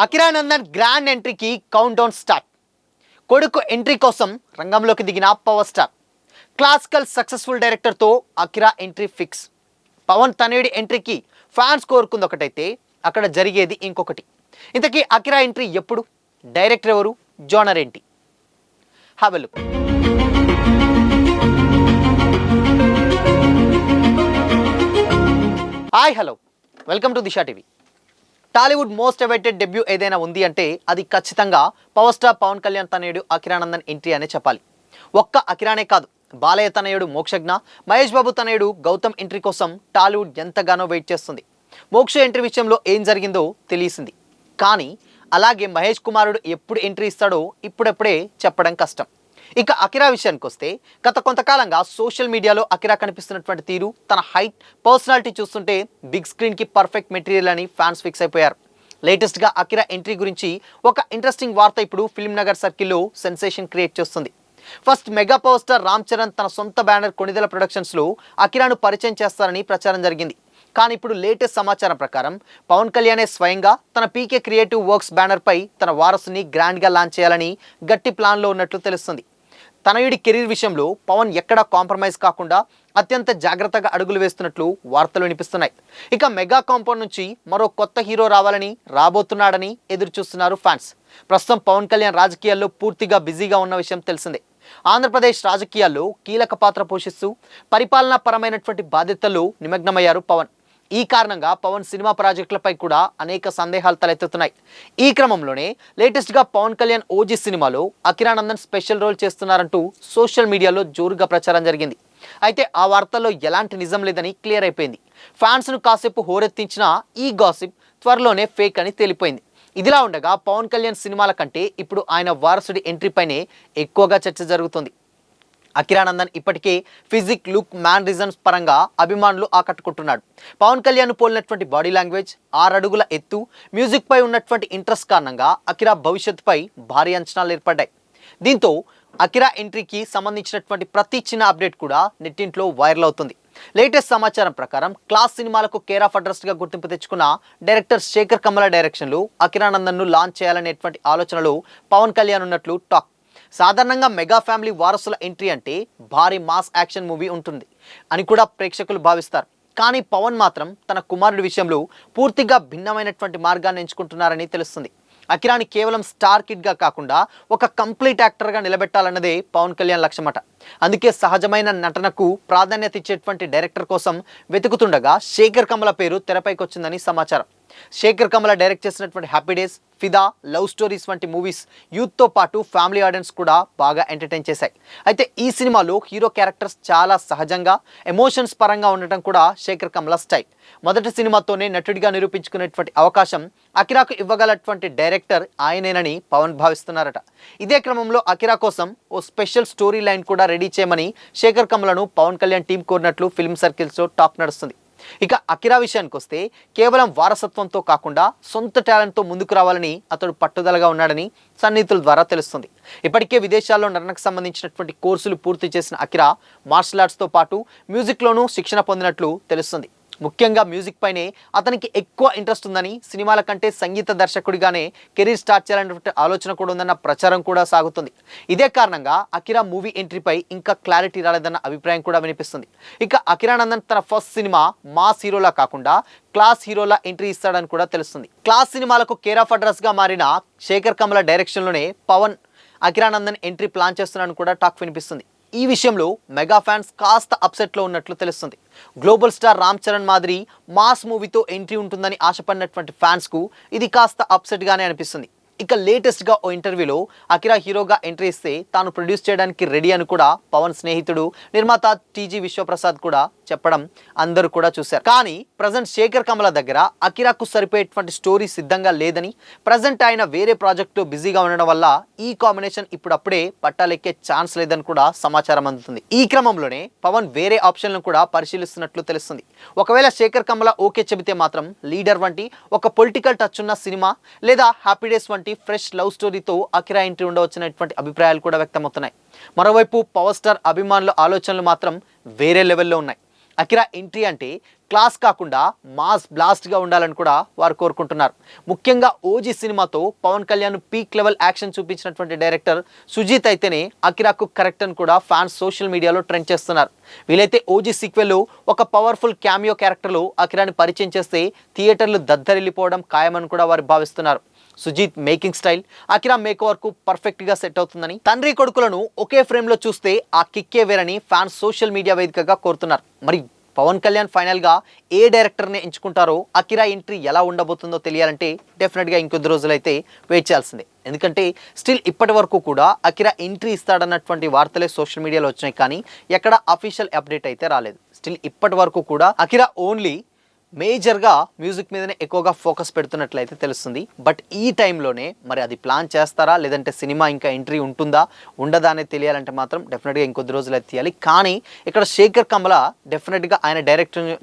Akira Nandan grand ఎంట్రీకి countdown start. కొడుకు entry కోసం రంగంలోకి దిగిన పవర్ స్టార్. క్లాసికల్ సక్సెస్ఫుల్ డైరెక్టర్తో అకిరా ఎంట్రీ ఫిక్స్. పవన్ తనయుడి ఎంట్రీకి ఫ్యాన్స్ కోరుకుంది ఒకటైతే అక్కడ జరిగేది ఇంకొకటి. ఇంతకీ అకిరా ఎంట్రీ ఎప్పుడు, డైరెక్టర్ ఎవరు, జోనర్ ఏంటి? Have a look. Hi, hello, welcome to Disha TV. Tollywood most awaited debut ఏదైనా ఉంది అంటే అది ఖచ్చితంగా పవర్ స్టార్ పవన్ కళ్యాణ్ తనయుడు అకిరా నందన్ ఎంట్రీ అనే చెప్పాలి. ఒక్క అకిరానే కాదు, బాలయ్య తనయుడు మోక్షజ్ఞ, మహేష్ బాబు తనయుడు గౌతమ్ ఎంట్రీ కోసం టాలీవుడ్ ఎంతగానో వెయిట్ చేస్తుంది. మోక్ష ఎంట్రీ విషయంలో ఏం జరిగిందో తెలిసింది, కానీ అలాగే మహేష్ కుమారుడు ఎప్పుడు ఎంట్రీ ఇస్తాడో ఇప్పుడెప్పుడే చెప్పడం కష్టం. ఇక అకిరా విషయానికి వస్తే గత కొంతకాలంగా సోషల్ మీడియాలో అకిరా కనిపిస్తున్నటువంటి తీరు, తన హైట్, పర్సనాలిటీ చూస్తుంటే బిగ్ స్క్రీన్కి పర్ఫెక్ట్ మెటీరియల్ అని ఫ్యాన్స్ ఫిక్స్ అయిపోయారు. లేటెస్ట్గా అకిరా ఎంట్రీ గురించి ఒక ఇంట్రెస్టింగ్ వార్త ఇప్పుడు ఫిల్మ్ నగర్ సర్కిల్లో సెన్సేషన్ క్రియేట్ చేస్తుంది. First mega power star Ram Charan తన సొంత బ్యానర్ కొణిదెల ప్రొడక్షన్స్లో అకిరాను పరిచయం చేస్తారని ప్రచారం జరిగింది. కానీ ఇప్పుడు లేటెస్ట్ సమాచారం ప్రకారం పవన్ కళ్యాణే స్వయంగా తన పీకే క్రియేటివ్ వర్క్స్ బ్యానర్పై తన వారసుని గ్రాండ్గా లాంచ్ చేయాలని గట్టి ప్లాన్లో ఉన్నట్లు తెలుస్తుంది. తనయుడి కెరీర్ విషయంలో పవన్ ఎక్కడా కాంప్రమైజ్ కాకుండా అత్యంత జాగ్రత్తగా అడుగులు వేస్తున్నట్లు వార్తలు వినిపిస్తున్నాయి. ఇక మెగా కాంపౌండ్ నుంచి మరో కొత్త హీరో రాబోతున్నాడని ఎదురు చూస్తున్నారు ఫ్యాన్స్. ప్రస్తుతం పవన్ కళ్యాణ్ రాజకీయాల్లో పూర్తిగా బిజీగా ఉన్న విషయం తెలిసిందే. ఆంధ్రప్రదేశ్ రాజకీయాల్లో కీలక పాత్ర పోషిస్తూ పరిపాలనా పరమైనటువంటి బాధ్యతల్లో నిమగ్నమయ్యారు పవన్. ఈ కారణంగా పవన్ సినిమా ప్రాజెక్టులపై కూడా అనేక సందేహాలు తలెత్తుతున్నాయి. ఈ క్రమంలోనే లేటెస్ట్గా పవన్ కళ్యాణ్ ఓజీ సినిమాలో Akira Nandan special role చేస్తున్నారంటూ social మీడియాలో జోరుగా ప్రచారం జరిగింది. అయితే ఆ వార్తల్లో ఎలాంటి నిజం లేదని క్లియర్ అయిపోయింది. ఫ్యాన్స్ను కాసేపు హోరెత్తించిన ఈ గాసిప్ త్వరలోనే ఫేక్ అని తేలిపోయింది. ఇదిలా ఉండగా పవన్ కళ్యాణ్ సినిమాల కంటే ఇప్పుడు ఆయన వారసుడి ఎంట్రీపైనే ఎక్కువగా చర్చ జరుగుతుంది. అకిరా నందన్ ఇప్పటికే ఫిజిక్, లుక్, మ్యాన్ రిజన్స్ పరంగా అభిమానులు ఆకట్టుకుంటున్నాడు. పవన్ కళ్యాణ్ పోలినటువంటి బాడీ లాంగ్వేజ్, 6 అడుగుల ఎత్తు, మ్యూజిక్ పై ఉన్నటువంటి ఇంట్రెస్ట్ కారణంగా అకిరా భవిష్యత్తుపై భారీ అంచనాలు ఏర్పడ్డాయి. దీంతో అకిరా ఎంట్రీకి సంబంధించినటువంటి ప్రతి చిన్న అప్డేట్ కూడా నెట్టింట్లో వైరల్ అవుతుంది. లేటెస్ట్ సమాచారం ప్రకారం క్లాస్ సినిమాలకు కేర్ ఆఫ్ అడ్రస్గా గుర్తింపు తెచ్చుకున్న డైరెక్టర్ శేఖర్ కమల డైరెక్షన్లో అకిరా నందన్ను లాంచ్ చేయాలనేటువంటి ఆలోచనలో పవన్ కళ్యాణ్ ఉన్నట్లు టాక్. సాధారణంగా మెగా ఫ్యామిలీ వారసుల ఎంట్రీ అంటే భారీ మాస్ యాక్షన్ మూవీ ఉంటుంది అని కూడా ప్రేక్షకులు భావిస్తారు. కానీ పవన్ మాత్రం తన కుమారుడి విషయంలో పూర్తిగా భిన్నమైనటువంటి మార్గాన్ని ఎంచుకుంటున్నారని తెలుస్తుంది. అకిరాని కేవలం స్టార్ కిడ్గా కాకుండా ఒక కంప్లీట్ యాక్టర్గా నిలబెట్టాలన్నదే పవన్ కళ్యాణ్ లక్ష్యమట. అందుకే సహజమైన నటనకు ప్రాధాన్యత ఇచ్చేటువంటి డైరెక్టర్ కోసం వెతుకుతుండగా శేఖర్ కమల పేరు తెరపైకి వచ్చిందని సమాచారం. శేఖర్ కమల డైరెక్ట్ చేసినటువంటి హ్యాపీ డేస్, ఫిదా, లవ్ స్టోరీస్ వంటి మూవీస్ యూత్తో పాటు ఫ్యామిలీ ఆడియన్స్ కూడా బాగా ఎంటర్టైన్ చేశాయి. అయితే ఈ సినిమాలో హీరో క్యారెక్టర్స్ చాలా సహజంగా, ఎమోషన్స్ పరంగా ఉండటం కూడా శేఖర్ కమల స్టైల్. మొదటి సినిమాతోనే నటుడిగా నిరూపించుకునేటువంటి అవకాశం అకిరాకు ఇవ్వగలటువంటి డైరెక్టర్ ఆయనేనని పవన్ భావిస్తున్నారట. ఇదే క్రమంలో అకిరా కోసం ఓ స్పెషల్ స్టోరీ లైన్ కూడా రెడీ చేయమని శేఖర్ కమలను పవన్ కళ్యాణ్ టీం కోరినట్లు ఫిల్మ్ సర్కిల్స్లో టాక్ నడుస్తుంది. ఇక అకిరా విషయానికి వస్తే కేవలం వారసత్వంతో కాకుండా సొంత టాలెంట్తో ముందుకు రావాలని అతడు పట్టుదలగా ఉన్నాడని సన్నిహితుల ద్వారా తెలుస్తుంది. ఇప్పటికే విదేశాల్లో నటనకు సంబంధించినటువంటి కోర్సులు పూర్తి చేసిన అకిరా మార్షల్ ఆర్ట్స్తో పాటు మ్యూజిక్లోనూ శిక్షణ పొందినట్లు తెలుస్తుంది. ముఖ్యంగా మ్యూజిక్ పైనే అతనికి ఎక్కువ ఇంట్రెస్ట్ ఉందని, సినిమాల కంటే సంగీత దర్శకుడిగానే కెరీర్ స్టార్ట్ చేయాలనేటువంటి ఆలోచన కూడా ఉందన్న ప్రచారం కూడా సాగుతుంది. ఇదే కారణంగా అకిరా మూవీ ఎంట్రీపై ఇంకా క్లారిటీ రాలేదన్న అభిప్రాయం కూడా వినిపిస్తుంది. ఇక అకిరా నందన్ తన ఫస్ట్ సినిమా మాస్ హీరోలా కాకుండా క్లాస్ హీరోలా ఎంట్రీ ఇస్తాడని కూడా తెలుస్తుంది. క్లాస్ సినిమాలకు కేర్ ఆఫ్ అడ్రస్గా మారిన Sekhar Kammula డైరెక్షన్లోనే Pawan Akira Nandan entry plan చేస్తున్నాడని కూడా టాక్ వినిపిస్తుంది. ఈ విషయంలో మెగా ఫ్యాన్స్ కాస్త అప్సెట్లో ఉన్నట్లు తెలుస్తుంది. గ్లోబల్ స్టార్ రామ్ చరణ్ మాదిరి మాస్ మూవీతో ఎంట్రీ ఉంటుందని ఆశపడినటువంటి ఫ్యాన్స్కు ఇది కాస్త అప్సెట్గానే అనిపిస్తుంది. ఇక లేటెస్ట్గా ఓ ఇంటర్వ్యూలో అకిరా హీరోగా ఎంట్రీ ఇస్తే తాను ప్రొడ్యూస్ చేయడానికి రెడీ అని కూడా పవన్ స్నేహితుడు నిర్మాత టీజీ విశ్వప్రసాద్ కూడా చెప్పడం అందరూ కూడా చూశారు. కానీ ప్రజెంట్ శేఖర్ కమల దగ్గర అకిరాకు సరిపోయేటువంటి స్టోరీ సిద్ధంగా లేదని, ప్రజెంట్ ఆయన వేరే ప్రాజెక్టులో బిజీగా ఉండడం వల్ల ఈ కాంబినేషన్ ఇప్పుడప్పుడే పట్టాలెక్కే ఛాన్స్ లేదని కూడా సమాచారం అందుతుంది. ఈ క్రమంలోనే పవన్ వేరే ఆప్షన్లను కూడా పరిశీలిస్తున్నట్లు తెలుస్తుంది. ఒకవేళ శేఖర్ కమల ఓకే చెబితే మాత్రం లీడర్ వంటి ఒక పొలిటికల్ టచ్ ఉన్న సినిమా లేదా హ్యాపీ డేస్ వంటి ఫ్రెష్ లవ్ స్టోరీతో అకిరా ఎంట్రీ ఉండవచ్చినటువంటి అభిప్రాయాలు కూడా వ్యక్తమవుతున్నాయి. మరోవైపు పవర్ స్టార్ అభిమానుల ఆలోచనలు మాత్రం వేరే లెవెల్లో ఉన్నాయి. అకిరా ఎంట్రీ అంటే క్లాస్ కాకుండా మాస్ బ్లాస్ట్గా ఉండాలని కూడా వారు కోరుకుంటున్నారు. ముఖ్యంగా ఓజీ సినిమాతో Pawan Kalyan peak level action చూపించినటువంటి డైరెక్టర్ సుజీత్ అయితేనే అకిరాకు కరెక్ట్ అని కూడా ఫ్యాన్స్ సోషల్ మీడియాలో ట్రెండ్ చేస్తున్నారు. వీలైతే ఓజీ సీక్వెల్లో ఒక పవర్ఫుల్ క్యామియో క్యారెక్టర్లో అకిరాని పరిచయం చేస్తే థియేటర్లు దద్దరిల్లిపోవడం ఖాయమని కూడా వారు భావిస్తున్నారు. Sujeeth making style Akira makeover కు పర్ఫెక్ట్ గా సెట్ అవుతుందని, తండ్రి కొడుకులను ఒకే ఫ్రేమ్ లో చూస్తే ఆ కిక్కే వేరని ఫ్యాన్స్ సోషల్ మీడియా వేదికగా కోరుతున్నారు. మరి పవన్ కళ్యాణ్ ఫైనల్ గా ఏ డైరెక్టర్ ని ఎంచుకుంటారో, అకిరా ఎంట్రీ ఎలా ఉండబోతుందో తెలియాలంటే డెఫినెట్ గా ఇంకొద్ది రోజులైతే వెయిట్ చేయాల్సిందే. ఎందుకంటే స్టిల్ ఇప్పటి వరకు కూడా అకిరా ఎంట్రీ ఇస్తాడన్నటువంటి వార్తలే సోషల్ మీడియాలో వచ్చినాయి, కానీ ఎక్కడ అఫీషియల్ అప్డేట్ అయితే రాలేదు. స్టిల్ ఇప్పటి వరకు కూడా అకిరా ఓన్లీ మేజర్గా మ్యూజిక్ మీదనే ఎక్కువగా ఫోకస్ పెడుతున్నట్లయితే తెలుస్తుంది. బట్ ఈ టైంలోనే మరి అది ప్లాన్ చేస్తారా, లేదంటే సినిమా ఇంకా ఎంట్రీ ఉంటుందా ఉండదా అనేది తెలియాలంటే మాత్రం డెఫినెట్గా ఇంకొద్ది రోజులు అయితే తీయాలి. కానీ ఇక్కడ శేఖర్ కమల డెఫినెట్గా ఆయన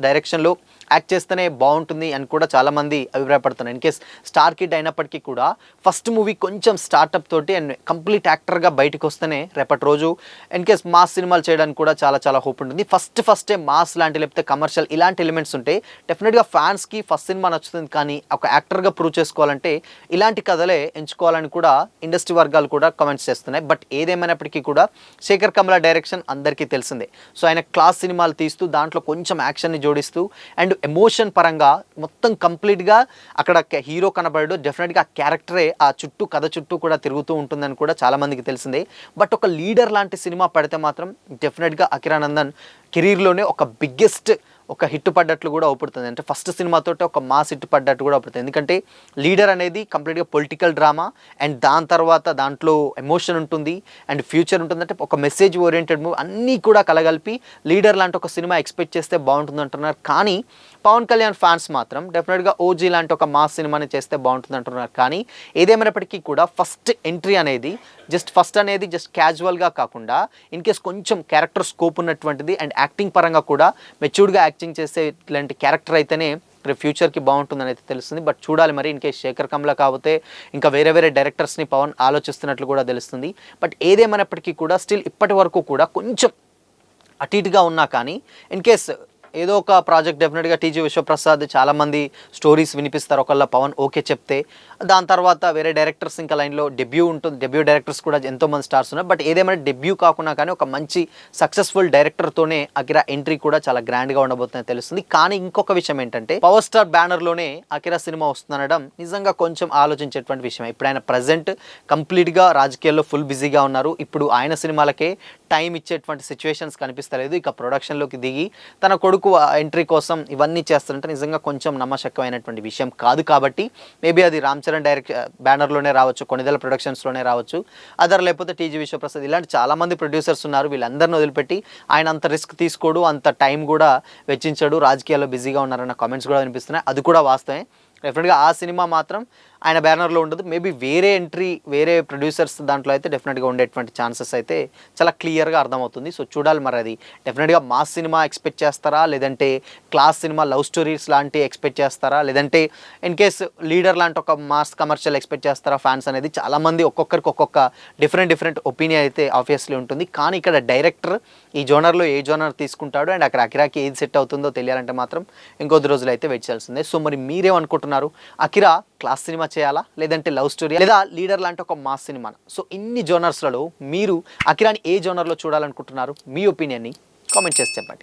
డైరెక్షన్లో యాక్ట్ చేస్తేనే బాగుంటుంది అని కూడా చాలామంది అభిప్రాయపడుతున్నారు. ఇన్ కేస్ స్టార్ కిడ్ అయినప్పటికీ కూడా ఫస్ట్ మూవీ కొంచెం స్టార్టప్ తోటి అండ్ కంప్లీట్ యాక్టర్గా బయటకు వస్తేనే రేపటి రోజు ఇన్ కేస్ మాస్ సినిమాలు చేయడానికి కూడా చాలా హోప్ ఉంటుంది. ఫస్టే మాస్ లాంటి లేకపోతే కమర్షియల్ ఇలాంటి ఎలిమెంట్స్ ఉంటే డెఫినెట్గా ఫ్యాన్స్కి ఫస్ట్ సినిమా నచ్చుతుంది. కానీ ఒక యాక్టర్గా ప్రూవ్ చేసుకోవాలంటే ఇలాంటి కథలే ఎంచుకోవాలని కూడా ఇండస్ట్రీ వర్గాలు కూడా కామెంట్స్ చేస్తున్నాయి. బట్ ఏదేమైనప్పటికీ కూడా శేఖర్ కమల డైరెక్షన్ అందరికీ తెలిసిందే. సో ఆయన క్లాస్ సినిమాలు తీస్తూ దాంట్లో కొంచెం యాక్షన్ని జోడిస్తూ అండ్ ఎమోషన్ పరంగా మొత్తం కంప్లీట్గా అక్కడ హీరో కనబడడు, డెఫినెట్గా ఆ క్యారెక్టరే ఆ కథ చుట్టూ కూడా తిరుగుతూ ఉంటుందని కూడా చాలామందికి తెలిసిందే. బట్ ఒక లీడర్ లాంటి సినిమా పడితే మాత్రం డెఫినెట్గా అకిరానందన్ కెరీర్లోనే ఒక బిగ్గెస్ట్ ఒక హిట్ పడ్డట్లు కూడా అవుపడుతుంది. అంటే ఫస్ట్ సినిమాతో ఒక మాస్ హిట్ పడ్డట్టు కూడా అవుపడుతుంది. ఎందుకంటే లీడర్ అనేది కంప్లీట్గా పొలిటికల్ డ్రామా అండ్ దాని తర్వాత దాంట్లో ఎమోషన్ ఉంటుంది అండ్ ఫ్యూచర్ ఉంటుంది. అంటే ఒక మెసేజ్ ఓరియంటెడ్ మూవీ అన్నీ కూడా కలగలిపి లీడర్ లాంటి ఒక సినిమా ఎక్స్పెక్ట్ చేస్తే బాగుంటుంది అంటున్నారు. కానీ పవన్ కళ్యాణ్ ఫ్యాన్స్ మాత్రం డెఫినెట్గా ఓజీ లాంటి ఒక మాస్ సినిమాని చేస్తే బాగుంటుంది అంటున్నారు. కానీ ఏదేమైనప్పటికీ కూడా ఫస్ట్ ఎంట్రీ అనేది జస్ట్ క్యాజువల్గా కాకుండా ఇన్ కేస్ కొంచెం క్యారెక్టర్ స్కోప్ ఉన్నటువంటిది అండ్ యాక్టింగ్ పరంగా కూడా మెచ్యూర్డ్గా యాక్టింగ్ చేసే ఇలాంటి క్యారెక్టర్ అయితేనే ఫ్యూచర్కి బాగుంటుందని అయితే తెలుస్తుంది. బట్ చూడాలి మరి. ఇన్ కేస్ శేఖర్ కమల కాకపోతే ఇంకా వేరే డైరెక్టర్స్ని పవన్ ఆలోచిస్తున్నట్లు కూడా తెలుస్తుంది. బట్ ఏదేమైనప్పటికీ కూడా స్టిల్ ఇప్పటి వరకు కూడా కొంచెం అటు ఇటుగా ఉన్నా కానీ ఇన్ కేస్ ఏదో ఒక ప్రాజెక్ట్ డెఫినెట్గా టీజీ విశ్వప్రసాద్ చాలామంది స్టోరీస్ వినిపిస్తారు. ఒకళ్ళ పవన్ ఓకే చెప్తే దాని తర్వాత వేరే డైరెక్టర్స్ ఇంకా లైన్లో డెబ్యూ ఉంటుంది. డెబ్యూ డైరెక్టర్స్ కూడా ఎంతోమంది స్టార్స్ ఉన్నారు. బట్ ఏదేమైనా డెబ్యూ కాకుండా కానీ ఒక మంచి సక్సెస్ఫుల్ డైరెక్టర్తోనే అకిరా ఎంట్రీ కూడా చాలా గ్రాండ్గా ఉండబోతుందని తెలుస్తుంది. కానీ ఇంకొక విషయం ఏంటంటే పవర్ స్టార్ బ్యానర్లోనే అకిరా సినిమా వస్తుందనడం నిజంగా కొంచెం ఆలోచించేటువంటి విషయం. ఇప్పుడు ఆయన ప్రజెంట్ కంప్లీట్గా రాజకీయాల్లో ఫుల్ బిజీగా ఉన్నారు. ఇప్పుడు ఆయన సినిమాలకే టైం ఇచ్చేటువంటి సిచ్యువేషన్స్ కనిపిస్తలేదు. ఇక ప్రొడక్షన్లోకి దిగి తన కొడుకు ఎంట్రీ కోసం ఇవన్నీ చేస్తుంటే నిజంగా కొంచెం నమ్మశక్యమైనటువంటి విషయం కాదు. కాబట్టి మేబీ అది రామ్ చరణ్ బ్యానర్లోనే రావచ్చు, కొనిదెల ప్రొడక్షన్స్లోనే రావచ్చు, అదర్ లేకపోతే టీజీ విశ్వప్రసాద్ ఇలాంటి చాలామంది ప్రొడ్యూసర్స్ ఉన్నారు. వీళ్ళందరిని వదిలిపెట్టి ఆయన అంత రిస్క్ తీసుకోడు, అంత టైం కూడా వెచ్చించాడు, రాజకీయాల్లో బిజీగా ఉన్నారన్న కామెంట్స్ కూడా వినిపిస్తున్నాయి. అది కూడా వాస్తవమే. డెఫినెట్గా ఆ సినిమా మాత్రం ఆయన బ్యానర్లో ఉండదు. మేబీ వేరే ప్రొడ్యూసర్స్ దాంట్లో అయితే డెఫినెట్గా ఉండేటువంటి ఛాన్సెస్ అయితే చాలా క్లియర్గా అర్థమవుతుంది. సో చూడాలి మరి. అది డెఫినెట్గా మాస్ సినిమా ఎక్స్పెక్ట్ చేస్తారా, లేదంటే క్లాస్ సినిమా లవ్ స్టోరీస్ లాంటి ఎక్స్పెక్ట్ చేస్తారా, లేదంటే ఇన్ కేస్ లీడర్ లాంటి ఒక మాస్ కమర్షియల్ ఎక్స్పెక్ట్ చేస్తారా ఫ్యాన్స్ అనేది చాలామంది ఒక్కొక్కరికి ఒక్కొక్క డిఫరెంట్ ఒపీనియన్ అయితే ఆబ్వియస్లీ ఉంటుంది. కానీ ఇక్కడ డైరెక్టర్ ఈ జోనర్లో ఏ జోనర్ తీసుకుంటాడు అండ్ అక్కడ అకిరాకి ఏది సెట్ అవుతుందో తెలియాలంటే మాత్రం ఇంకొద్ది రోజులు అయితే వెయిట్ చేయాల్సిందే. సో మరి మీరేమనుకుంటున్నారు? అకిరా క్లాస్ సినిమా చేయాలా, లేదంటే లవ్ స్టోరీ, లేదా లీడర్ లాంటి ఒక మాస్ సినిమా? సో ఇన్ని జోనర్స్లలో మీరు అకిరాని ఏ జోనర్లో చూడాలనుకుంటున్నారు? మీ ఒపీనియన్ని కామెంట్ చేసి చెప్పండి.